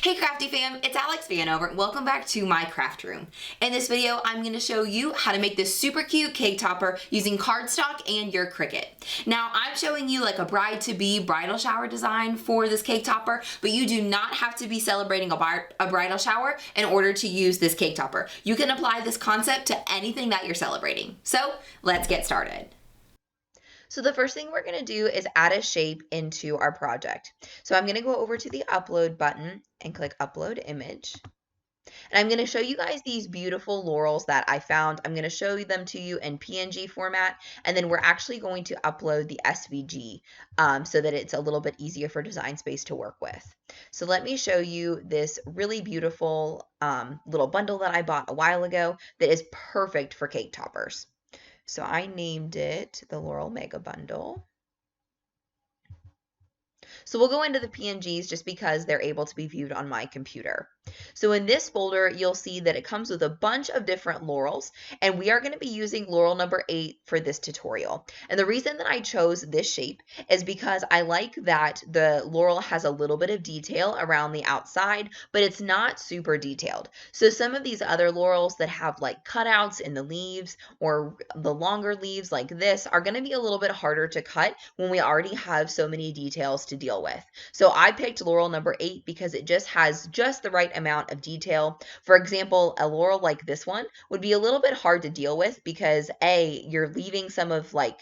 Hey Crafty fam, it's Alex Vanover. Welcome back to my craft room. In this video, I'm going to show you how to make this super cute cake topper using cardstock and your Cricut. Now, I'm showing you like a bride-to-be bridal shower design for this cake topper, but you do not have to be celebrating a bridal shower in order to use this cake topper. You can apply this concept to anything that you're celebrating. So, let's get started. So the first thing we're going to do is add a shape into our project. So I'm going to go over to the upload button and click upload image. And I'm going to show you guys these beautiful laurels that I found. I'm going to show them to you in PNG format, and then we're actually going to upload the SVG so that it's a little bit easier for Design Space to work with. So let me show you this really beautiful little bundle that I bought a while ago that is perfect for cake toppers. So I named it the Laurel Mega Bundle. So we'll go into the PNGs just because they're able to be viewed on my computer. So in this folder, you'll see that it comes with a bunch of different laurels, and we are going to be using laurel number 8 for this tutorial. And the reason that I chose this shape is because I like that the laurel has a little bit of detail around the outside, but it's not super detailed. So some of these other laurels that have like cutouts in the leaves or the longer leaves like this are going to be a little bit harder to cut when we already have so many details to deal with. So I picked laurel number 8 because it just has just the right amount of detail. For example, a laurel like this one would be a little bit hard to deal with because you're leaving some of like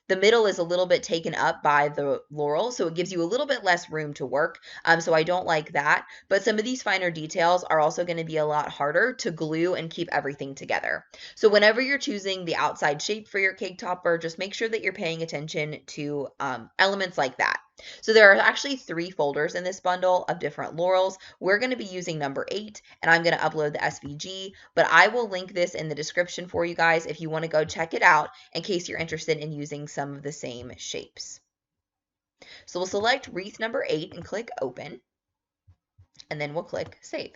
the middle is a little bit taken up by the laurel, so it gives you a little bit less room to work. So I don't like that. But some of these finer details are also going to be a lot harder to glue and keep everything together. So whenever you're choosing the outside shape for your cake topper, just make sure that you're paying attention to elements like that. So there are actually 3 folders in this bundle of different laurels. We're going to be using number 8, and I'm going to upload the SVG, but I will link this in the description for you guys if you want to go check it out in case you're interested in using some of the same shapes. So we'll select wreath number 8 and click open, and then we'll click save.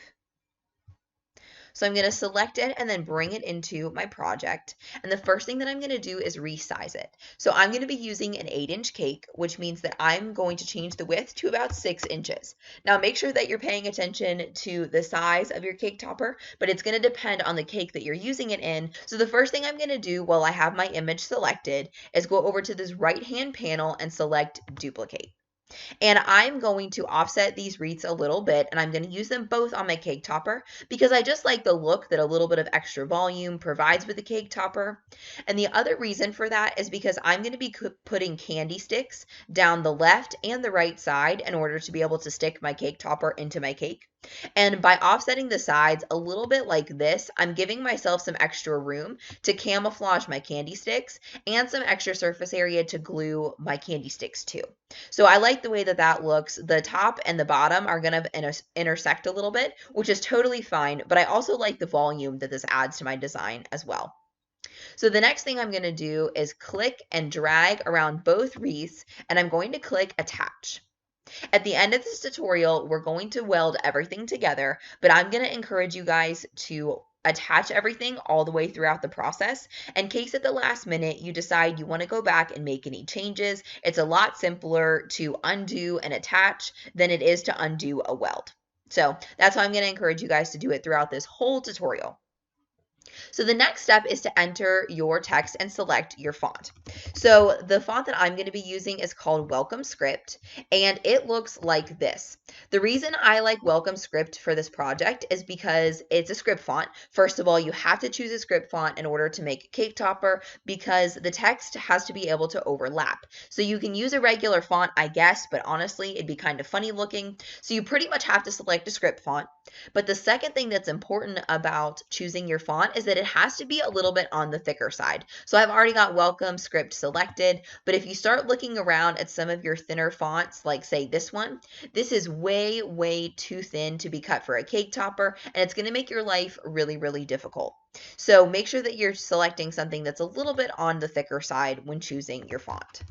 So I'm going to select it and then bring it into my project. And the first thing that I'm going to do is resize it. So I'm going to be using an 8-inch cake, which means that I'm going to change the width to about 6 inches. Now make sure that you're paying attention to the size of your cake topper, but it's going to depend on the cake that you're using it in. So the first thing I'm going to do while I have my image selected is go over to this right-hand panel and select duplicate. And I'm going to offset these wreaths a little bit, and I'm going to use them both on my cake topper because I just like the look that a little bit of extra volume provides with the cake topper. And the other reason for that is because I'm going to be putting candy sticks down the left and the right side in order to be able to stick my cake topper into my cake. And by offsetting the sides a little bit like this, I'm giving myself some extra room to camouflage my candy sticks and some extra surface area to glue my candy sticks to. So I like the way that that looks. The top and the bottom are going to intersect a little bit, which is totally fine, but I also like the volume that this adds to my design as well. So the next thing I'm going to do is click and drag around both wreaths, and I'm going to click attach. At the end of this tutorial, we're going to weld everything together, but I'm going to encourage you guys to attach everything all the way throughout the process in case at the last minute you decide you want to go back and make any changes. It's a lot simpler to undo and attach than it is to undo a weld. So that's why I'm going to encourage you guys to do it throughout this whole tutorial. So the next step is to enter your text and select your font. So the font that I'm going to be using is called Welcome Script, and it looks like this. The reason I like Welcome Script for this project is because it's a script font. First of all, you have to choose a script font in order to make a cake topper because the text has to be able to overlap. So you can use a regular font, I guess, but honestly, it'd be kind of funny looking. So you pretty much have to select a script font. But the second thing that's important about choosing your font is that it has to be a little bit on the thicker side. So I've already got Welcome Script selected, but if you start looking around at some of your thinner fonts, like say this one, this is way, way too thin to be cut for a cake topper, and it's going to make your life really, really difficult. So make sure that you're selecting something that's a little bit on the thicker side when choosing your font.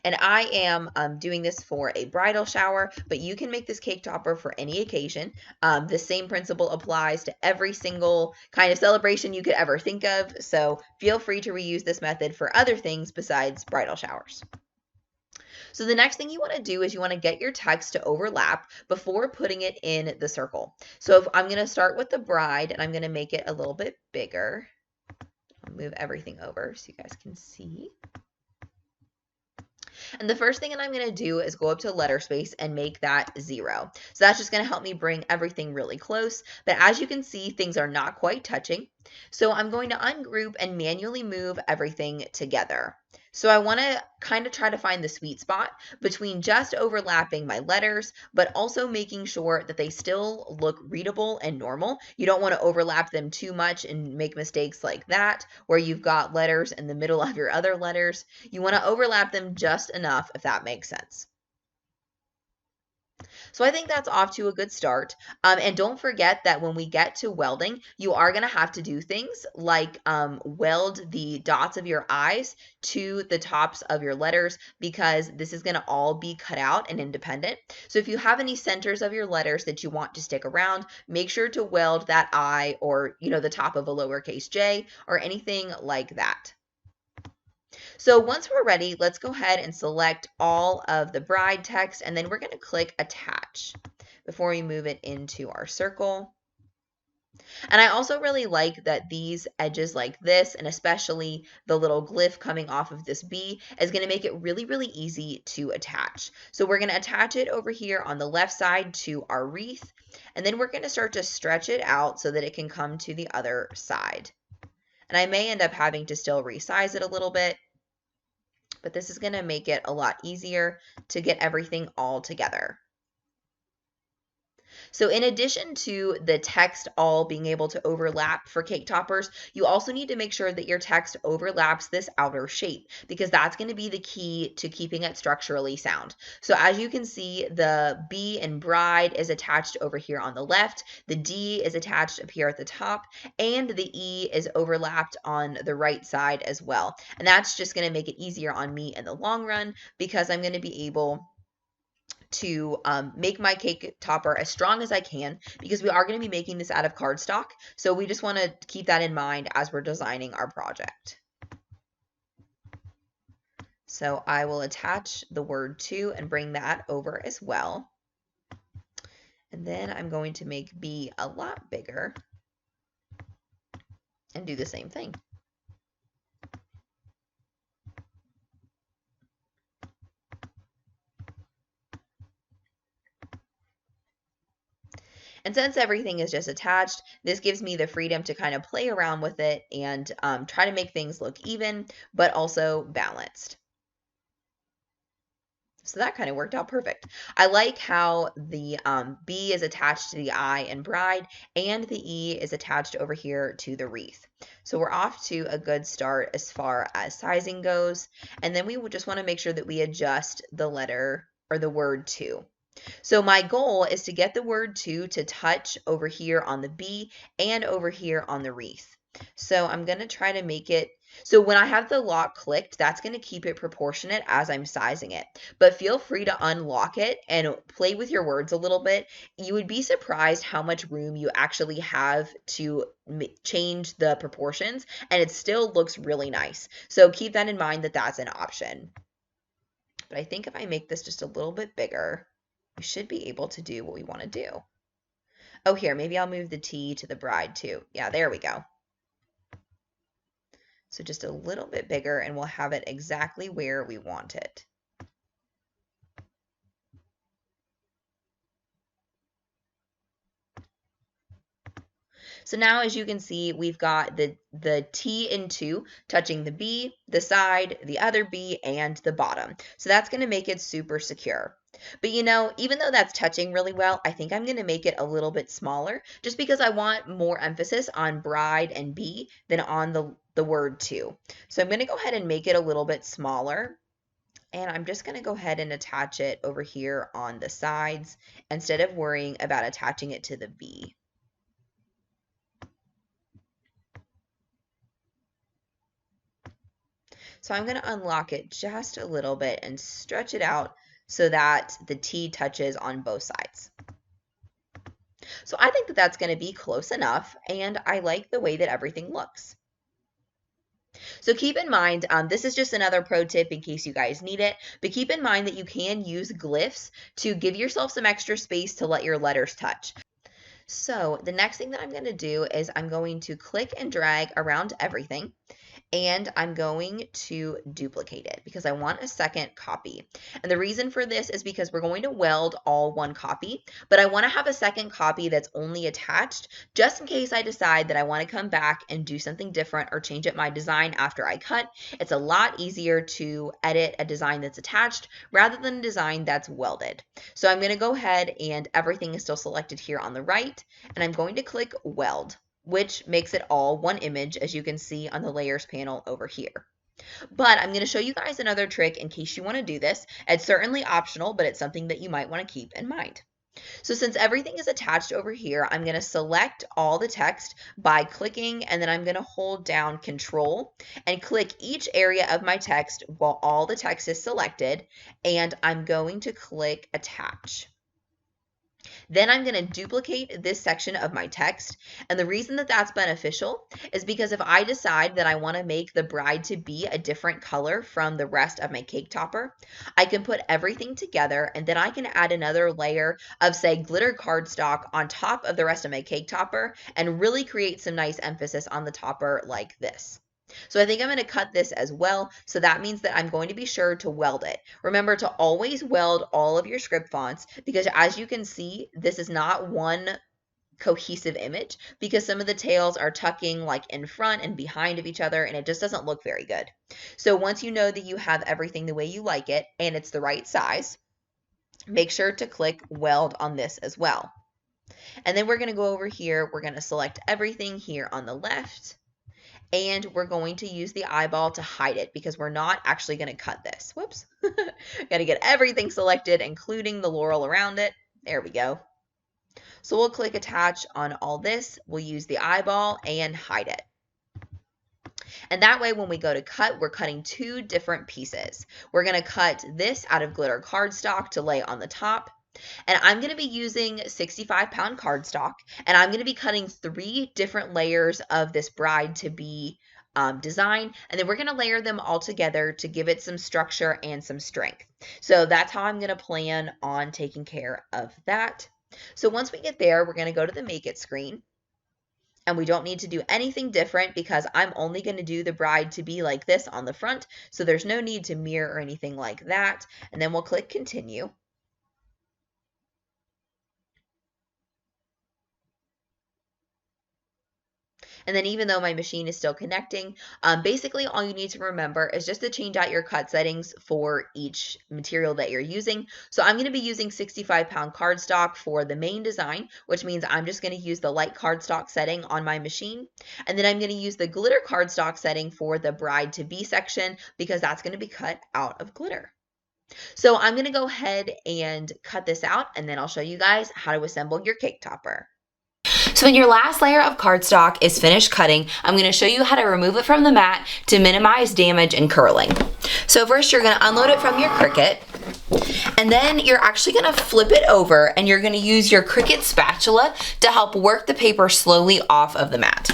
And I am doing this for a bridal shower, but you can make this cake topper for any occasion. The same principle applies to every single kind of celebration you could ever think of, so feel free to reuse this method for other things besides bridal showers. So the next thing you want to do is you want to get your text to overlap before putting it in the circle. So if I'm going to start with the bride and I'm going to make it a little bit bigger. I'll move everything over so you guys can see. And the first thing that I'm going to do is go up to letter space and make that 0. So that's just going to help me bring everything really close. But as you can see, things are not quite touching. So I'm going to ungroup and manually move everything together. So I want to kind of try to find the sweet spot between just overlapping my letters, but also making sure that they still look readable and normal. You don't want to overlap them too much and make mistakes like that, where you've got letters in the middle of your other letters. You want to overlap them just enough, if that makes sense. So I think that's off to a good start. And don't forget that when we get to welding, you are going to have to do things like weld the dots of your eyes to the tops of your letters, because this is going to all be cut out and independent. So if you have any centers of your letters that you want to stick around, make sure to weld that I, or the top of a lowercase j, or anything like that. So once we're ready, let's go ahead and select all of the bride text, and then we're going to click attach before we move it into our circle. And I also really like that these edges like this, and especially the little glyph coming off of this B, is going to make it really, really easy to attach. So we're going to attach it over here on the left side to our wreath, and then we're going to start to stretch it out so that it can come to the other side. And I may end up having to still resize it a little bit, but this is going to make it a lot easier to get everything all together. So in addition to the text all being able to overlap for cake toppers, you also need to make sure that your text overlaps this outer shape, because that's going to be the key to keeping it structurally sound. So as you can see, the B in bride is attached over here on the left, the D is attached up here at the top, and the E is overlapped on the right side as well. And that's just going to make it easier on me in the long run, because I'm going to be able to make my cake topper as strong as I can, because we are going to be making this out of cardstock. So we just want to keep that in mind as we're designing our project. So I will attach the word to and bring that over as well. And then I'm going to make B a lot bigger and do the same thing. And since everything is just attached, this gives me the freedom to kind of play around with it and try to make things look even, but also balanced. So that kind of worked out perfect. I like how the B is attached to the I in bride, and the E is attached over here to the wreath. So we're off to a good start as far as sizing goes. And then we would just want to make sure that we adjust the letter or the word to. So my goal is to get the word to touch over here on the B and over here on the wreath. So I'm going to try to make it, so when I have the lock clicked, that's going to keep it proportionate as I'm sizing it. But feel free to unlock it and play with your words a little bit. You would be surprised how much room you actually have to change the proportions, and it still looks really nice. So keep that in mind, that that's an option. But I think if I make this just a little bit bigger, we should be able to do what we want to do. Oh, here, maybe I'll move the T to the bride too. Yeah, there we go. So just a little bit bigger, and we'll have it exactly where we want it. So now, as you can see, we've got the T in 2 touching the B, the side, the other B, and the bottom. So that's going to make it super secure. But even though that's touching really well, I think I'm going to make it a little bit smaller, just because I want more emphasis on bride and B than on the word to. So I'm going to go ahead and make it a little bit smaller. And I'm just going to go ahead and attach it over here on the sides instead of worrying about attaching it to the B. So I'm going to unlock it just a little bit and stretch it out so that the T touches on both sides. So I think that that's going to be close enough, and I like the way that everything looks. So keep in mind, this is just another pro tip in case you guys need it, but keep in mind that you can use glyphs to give yourself some extra space to let your letters touch. So the next thing that I'm going to do is I'm going to click and drag around everything, and I'm going to duplicate it because I want a second copy. And the reason for this is because we're going to weld all one copy, but I want to have a second copy that's only attached just in case I decide that I want to come back and do something different or change up my design after I cut. It's a lot easier to edit a design that's attached rather than a design that's welded. So I'm going to go ahead, and everything is still selected here on the right, and I'm going to click weld, which makes it all one image, as you can see on the layers panel over here. But I'm going to show you guys another trick in case you want to do this. It's certainly optional, but it's something that you might want to keep in mind. So since everything is attached over here, I'm going to select all the text by clicking, and then I'm going to hold down Control and click each area of my text while all the text is selected, and I'm going to click Attach. Then I'm going to duplicate this section of my text, and the reason that that's beneficial is because if I decide that I want to make the bride-to-be a different color from the rest of my cake topper, I can put everything together, and then I can add another layer of, say, glitter cardstock on top of the rest of my cake topper and really create some nice emphasis on the topper like this. So I think I'm going to cut this as well, so that means that I'm going to be sure to weld it. Remember to always weld all of your script fonts, because as you can see, this is not one cohesive image because some of the tails are tucking like in front and behind of each other, and it just doesn't look very good. So once you know that you have everything the way you like it and it's the right size, make sure to click weld on this as well. And then we're going to go over here, we're going to select everything here on the left, and we're going to use the eyeball to hide it because we're not actually going to cut this. Whoops. Got to get everything selected, including the laurel around it. There we go. So we'll click attach on all this. We'll use the eyeball and hide it. And that way when we go to cut, we're cutting two different pieces. We're going to cut this out of glitter cardstock to lay on the top. And I'm going to be using 65-pound cardstock, and I'm going to be cutting 3 different layers of this bride-to-be design, and then we're going to layer them all together to give it some structure and some strength. So that's how I'm going to plan on taking care of that. So once we get there, we're going to go to the Make It screen, and we don't need to do anything different because I'm only going to do the bride-to-be like this on the front, so there's no need to mirror or anything like that. And then we'll click Continue. And then even though my machine is still connecting, basically all you need to remember is just to change out your cut settings for each material that you're using. So I'm going to be using 65-pound cardstock for the main design, which means I'm just going to use the light cardstock setting on my machine. And then I'm going to use the glitter cardstock setting for the bride-to-be section because that's going to be cut out of glitter. So I'm going to go ahead and cut this out, and then I'll show you guys how to assemble your cake topper. So when your last layer of cardstock is finished cutting, I'm going to show you how to remove it from the mat to minimize damage and curling. So first you're going to unload it from your Cricut, and then you're actually going to flip it over, and you're going to use your Cricut spatula to help work the paper slowly off of the mat.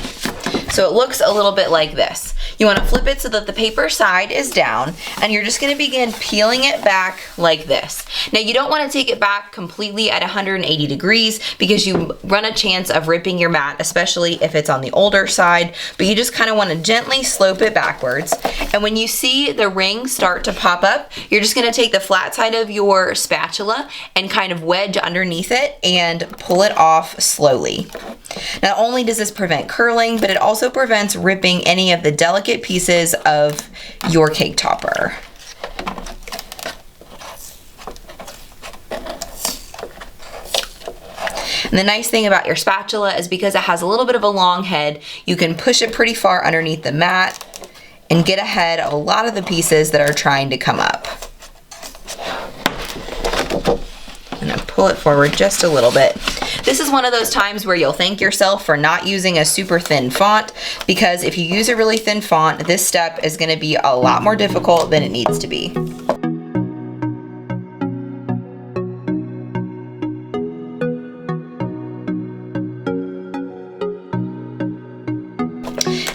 So it looks a little bit like this. You want to flip it so that the paper side is down, and you're just going to begin peeling it back like this. Now you don't want to take it back completely at 180 degrees because you run a chance of ripping your mat, especially if it's on the older side, but you just kind of want to gently slope it backwards. And when you see the ring start to pop up, you're just going to take the flat side of your spatula and kind of wedge underneath it and pull it off slowly. Not only does this prevent curling, but it also prevents ripping any of the delicate pieces of your cake topper. And the nice thing about your spatula is because it has a little bit of a long head, you can push it pretty far underneath the mat and get ahead of a lot of the pieces that are trying to come up. I'm going to pull it forward just a little bit. This is one of those times where you'll thank yourself for not using a super thin font, because if you use a really thin font, this step is going to be a lot more difficult than it needs to be.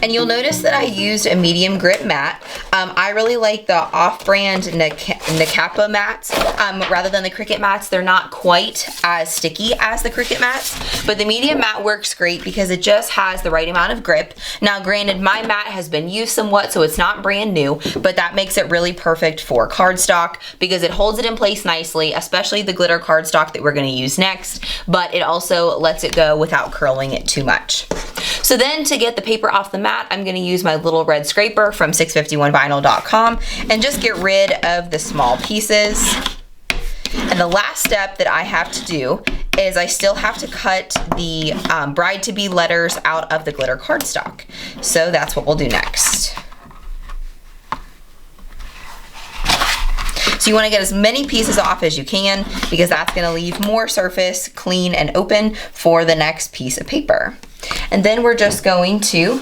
And you'll notice that I used a medium grit mat. I really like the off-brand Nakapa mats rather than the Cricut mats. They're not quite as sticky as the Cricut mats, but the medium mat works great because it just has the right amount of grip. Now granted, my mat has been used somewhat, so it's not brand new, but that makes it really perfect for cardstock because it holds it in place nicely, especially the glitter cardstock that we're going to use next, but it also lets it go without curling it too much. So then to get the paper off the mat, I'm going to use my little red scraper from 651vinyl.com and just get rid of the small pieces. And the last step that I have to do is I still have to cut the bride-to-be letters out of the glitter cardstock. So that's what we'll do next. So you want to get as many pieces off as you can because that's going to leave more surface clean and open for the next piece of paper. And then we're just going to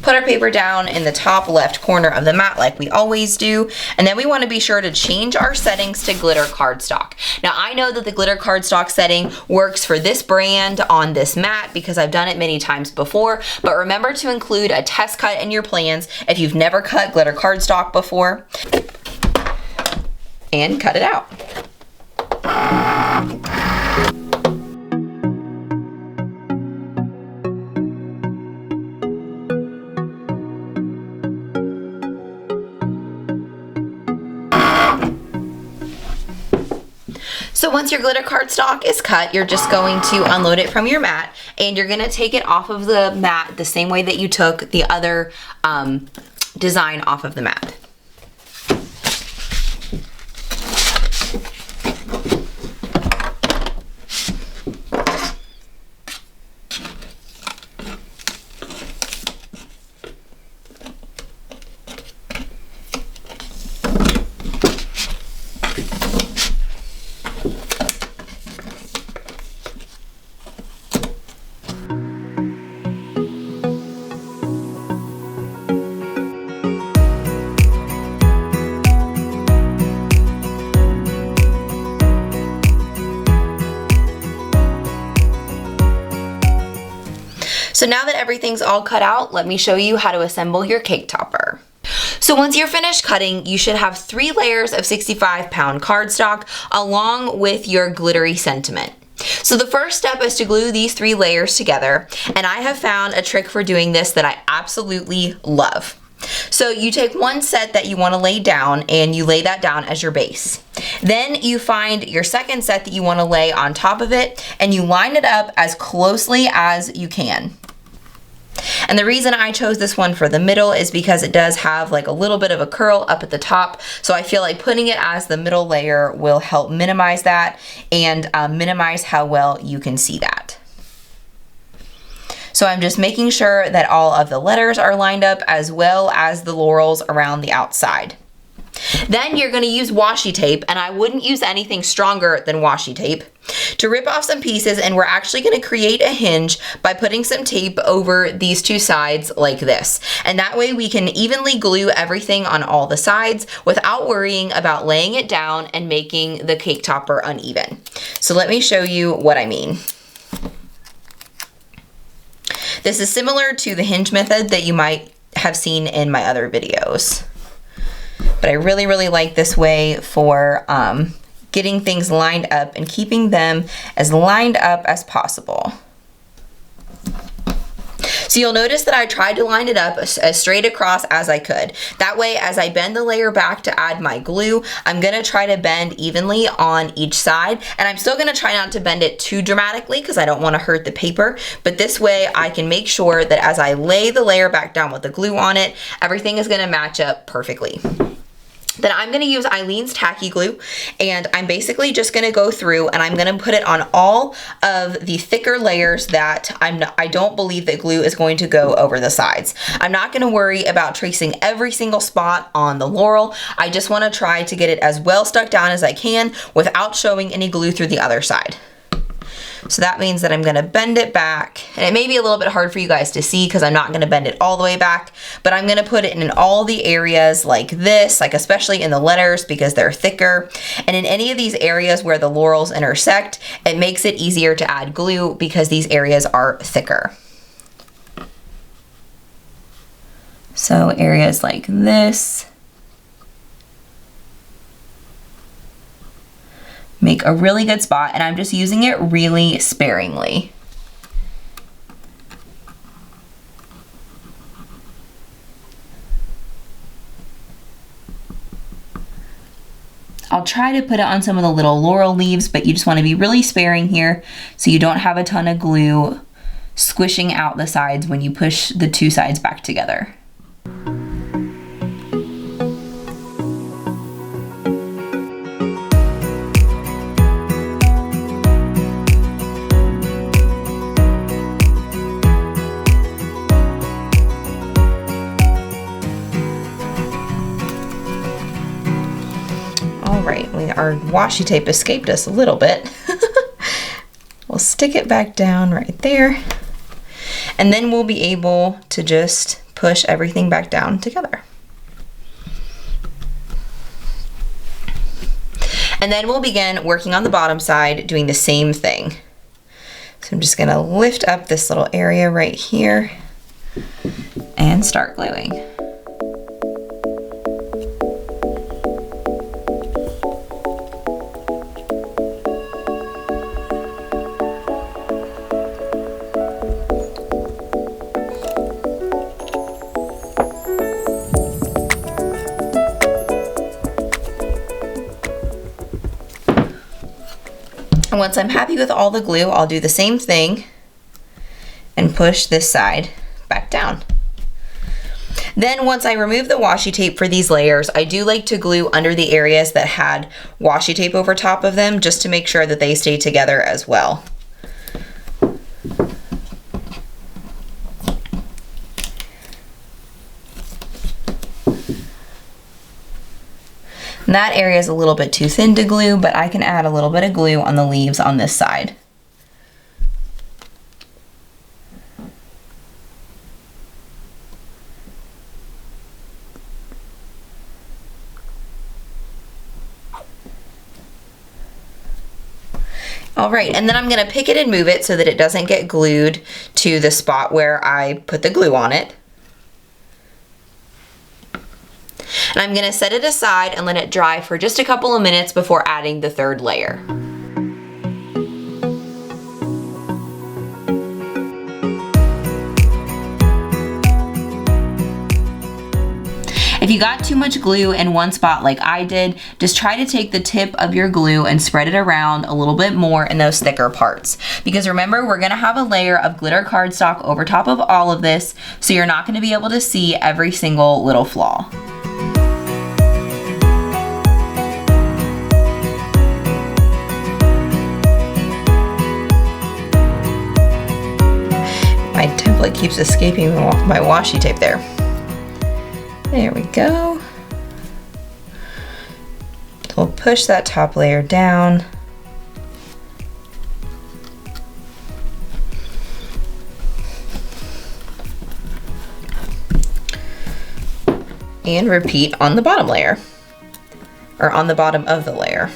put our paper down in the top left corner of the mat like we always do. And then we want to be sure to change our settings to glitter cardstock. Now I know that the glitter cardstock setting works for this brand on this mat because I've done it many times before, but remember to include a test cut in your plans if you've never cut glitter cardstock before. And cut it out. So once your glitter cardstock is cut, you're just going to unload it from your mat and you're going to take it off of the mat the same way that you took the other design off of the mat. So now that everything's all cut out, let me show you how to assemble your cake topper. So once you're finished cutting, you should have 3 layers of 65-pound cardstock along with your glittery sentiment. So the first step is to glue these 3 layers together, and I have found a trick for doing this that I absolutely love. So you take one set that you want to lay down and you lay that down as your base. Then you find your second set that you want to lay on top of it and you line it up as closely as you can. And the reason I chose this one for the middle is because it does have like a little bit of a curl up at the top. So I feel like putting it as the middle layer will help minimize that and minimize how well you can see that. So I'm just making sure that all of the letters are lined up as well as the laurels around the outside. Then you're going to use washi tape, and I wouldn't use anything stronger than washi tape, to rip off some pieces, and we're actually going to create a hinge by putting some tape over these 2 sides like this. And that way we can evenly glue everything on all the sides without worrying about laying it down and making the cake topper uneven. So let me show you what I mean. This is similar to the hinge method that you might have seen in my other videos. But I really, really like this way for getting things lined up and keeping them as lined up as possible. So you'll notice that I tried to line it up as straight across as I could. That way, as I bend the layer back to add my glue, I'm gonna try to bend evenly on each side. And I'm still gonna try not to bend it too dramatically because I don't wanna hurt the paper. But this way I can make sure that as I lay the layer back down with the glue on it, everything is gonna match up perfectly. Then I'm going to use Eileen's tacky glue, and I'm basically just going to go through and I'm going to put it on all of the thicker layers that I don't believe that glue is going to go over the sides. I'm not going to worry about tracing every single spot on the Laurel. I just want to try to get it as well stuck down as I can without showing any glue through the other side. So that means that I'm gonna bend it back, and it may be a little bit hard for you guys to see because I'm not gonna bend it all the way back, but I'm gonna put it in all the areas like this, like especially in the letters because they're thicker. And in any of these areas where the laurels intersect, it makes it easier to add glue because these areas are thicker. So areas like this. Make a really good spot, and I'm just using it really sparingly. I'll try to put it on some of the little laurel leaves, but you just want to be really sparing here so you don't have a ton of glue squishing out the sides when you push the two sides back together. Our washi tape escaped us a little bit. We'll stick it back down right there, and then we'll be able to just push everything back down together. And then we'll begin working on the bottom side, doing the same thing. So I'm just gonna lift up this little area right here and start gluing. And once I'm happy with all the glue, I'll do the same thing and push this side back down. Then once I remove the washi tape for these layers, I do like to glue under the areas that had washi tape over top of them just to make sure that they stay together as well. And that area is a little bit too thin to glue, but I can add a little bit of glue on the leaves on this side. All right, and then I'm gonna pick it and move it so that it doesn't get glued to the spot where I put the glue on it. And I'm gonna set it aside and let it dry for just a couple of minutes before adding the third layer. If you got too much glue in one spot like I did, just try to take the tip of your glue and spread it around a little bit more in those thicker parts. Because remember, we're gonna have a layer of glitter cardstock over top of all of this, so you're not gonna be able to see every single little flaw. My template keeps escaping my washi tape there. There we go. We'll push that top layer down. And repeat on the bottom layer, or on the bottom of the layer.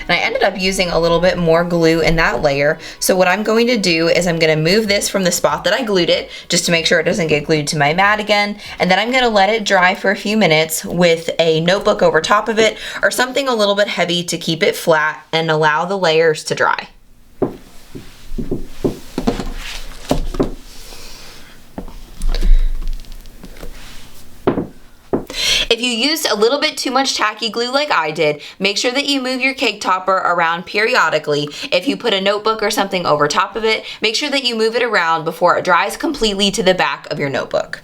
And I ended up using a little bit more glue in that layer. So what I'm going to do is I'm going to move this from the spot that I glued it, just to make sure it doesn't get glued to my mat again. And then I'm going to let it dry for a few minutes with a notebook over top of it, or something a little bit heavy to keep it flat and allow the layers to dry. If you used a little bit too much tacky glue like I did, make sure that you move your cake topper around periodically. If you put a notebook or something over top of it, make sure that you move it around before it dries completely to the back of your notebook.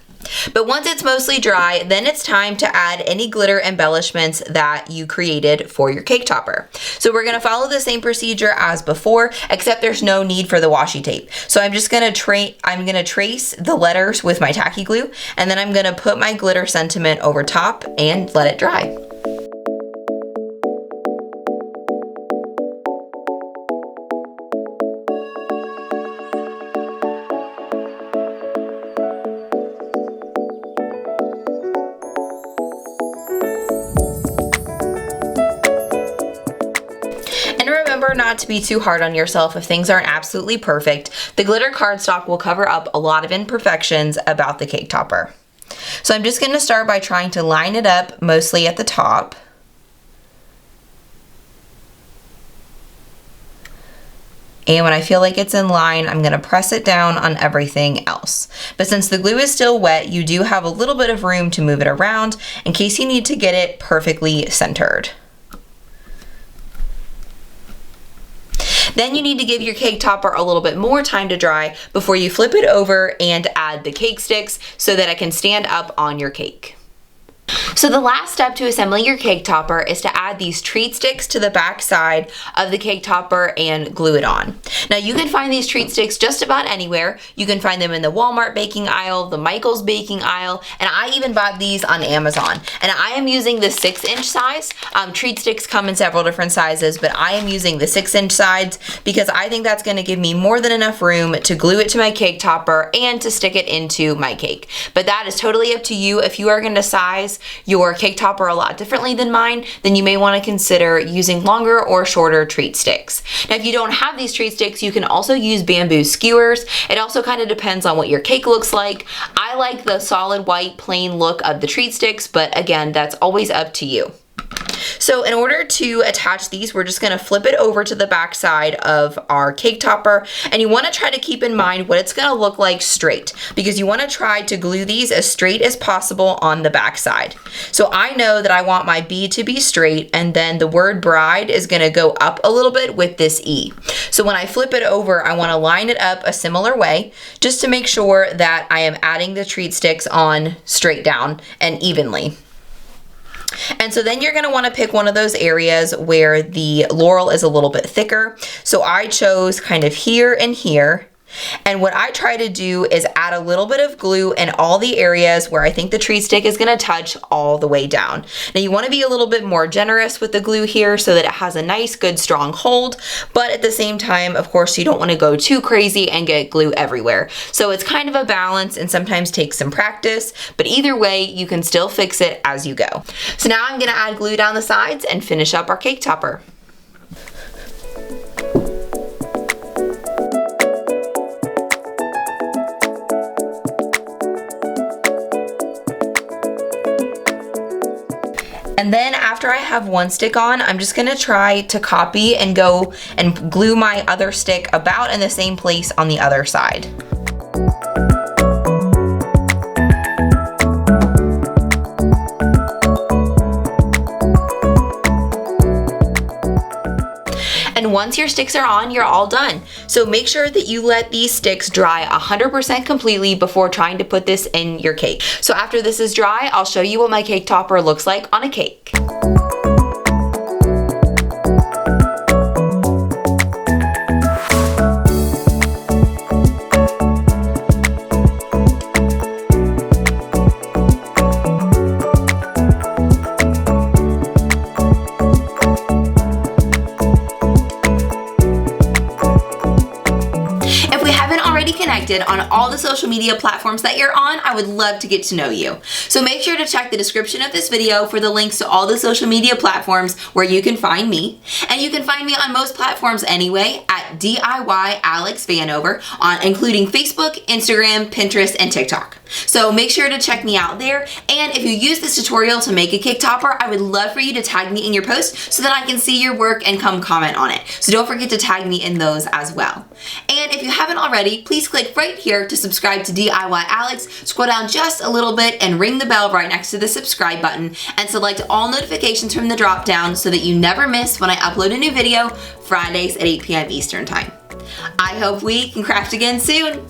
But once it's mostly dry, then it's time to add any glitter embellishments that you created for your cake topper. So we're gonna follow the same procedure as before, except there's no need for the washi tape. So I'm just gonna trace the letters with my tacky glue, and then I'm gonna put my glitter sentiment over top and let it dry. not to be too hard on yourself if things aren't absolutely perfect. The glitter cardstock will cover up a lot of imperfections about the cake topper. So I'm just going to start by trying to line it up mostly at the top. And when I feel like it's in line, I'm going to press it down on everything else. But since the glue is still wet, you do have a little bit of room to move it around in case you need to get it perfectly centered. Then you need to give your cake topper a little bit more time to dry before you flip it over and add the cake sticks so that it can stand up on your cake. So the last step to assembling your cake topper is to add these treat sticks to the back side of the cake topper and glue it on. Now you can find these treat sticks just about anywhere. You can find them in the Walmart baking aisle, the Michael's baking aisle, and I even bought these on Amazon. And I am using the 6-inch size. Treat sticks come in several different sizes, but I am using the 6-inch size because I think that's going to give me more than enough room to glue it to my cake topper and to stick it into my cake. But that is totally up to you. If you are going to size your cake topper a lot differently than mine, then you may want to consider using longer or shorter treat sticks. Now, if you don't have these treat sticks, you can also use bamboo skewers. It also kind of depends on what your cake looks like. I like the solid white plain look of the treat sticks, but again, that's always up to you. So in order to attach these, we're just going to flip it over to the back side of our cake topper, and you want to try to keep in mind what it's going to look like straight, because you want to try to glue these as straight as possible on the back side. So I know that I want my B to be straight, and then the word bride is going to go up a little bit with this E. So when I flip it over, I want to line it up a similar way just to make sure that I am adding the treat sticks on straight down and evenly. And so then you're going to want to pick one of those areas where the Laurel is a little bit thicker. So I chose kind of here and here. And what I try to do is add a little bit of glue in all the areas where I think the treat stick is going to touch all the way down. Now you want to be a little bit more generous with the glue here so that it has a nice, good, strong hold. But at the same time, of course, you don't want to go too crazy and get glue everywhere. So it's kind of a balance and sometimes takes some practice. But either way, you can still fix it as you go. So now I'm going to add glue down the sides and finish up our cake topper. And then after I have one stick on, I'm just going to try to copy and go and glue my other stick about in the same place on the other side. And once your sticks are on, you're all done. So make sure that you let these sticks dry 100% completely before trying to put this in your cake. So after this is dry, I'll show you what my cake topper looks like on a cake. Connected on all the social media platforms that you're on, I would love to get to know you. So make sure to check the description of this video for the links to all the social media platforms where you can find me. And you can find me on most platforms anyway at DIY Alex Vanover, including Facebook, Instagram, Pinterest, and TikTok. So make sure to check me out there. And if you use this tutorial to make a cake topper, I would love for you to tag me in your post so that I can see your work and come comment on it. So don't forget to tag me in those as well. And if you haven't already, please click right here to subscribe to DIY Alex. Scroll down just a little bit and ring the bell right next to the subscribe button and select all notifications from the drop down so that you never miss when I upload a new video Fridays at 8 p.m. Eastern Time. I hope we can craft again soon.